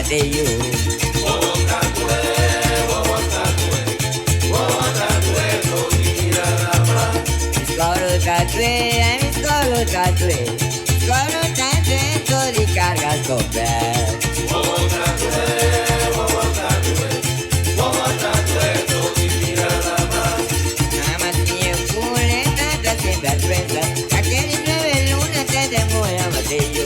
de you. Scoro tatue, I'm scoro tatue. Scoro tatue, tu ricarga scopre. Mamma mia, pure tanta sempre aspetta. A che di nuove lune te demora de you.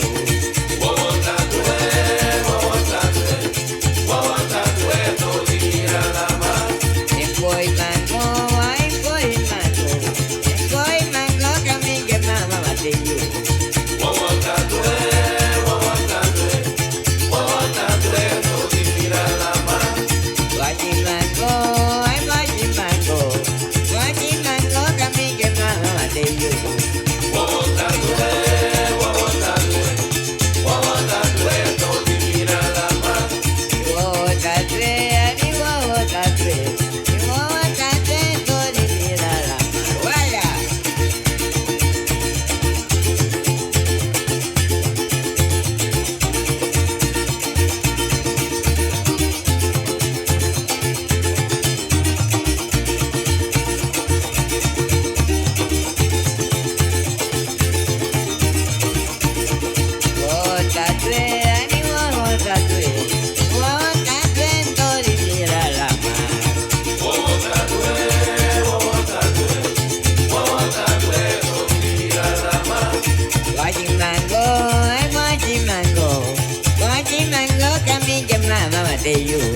Watching mango, can be the mama de you.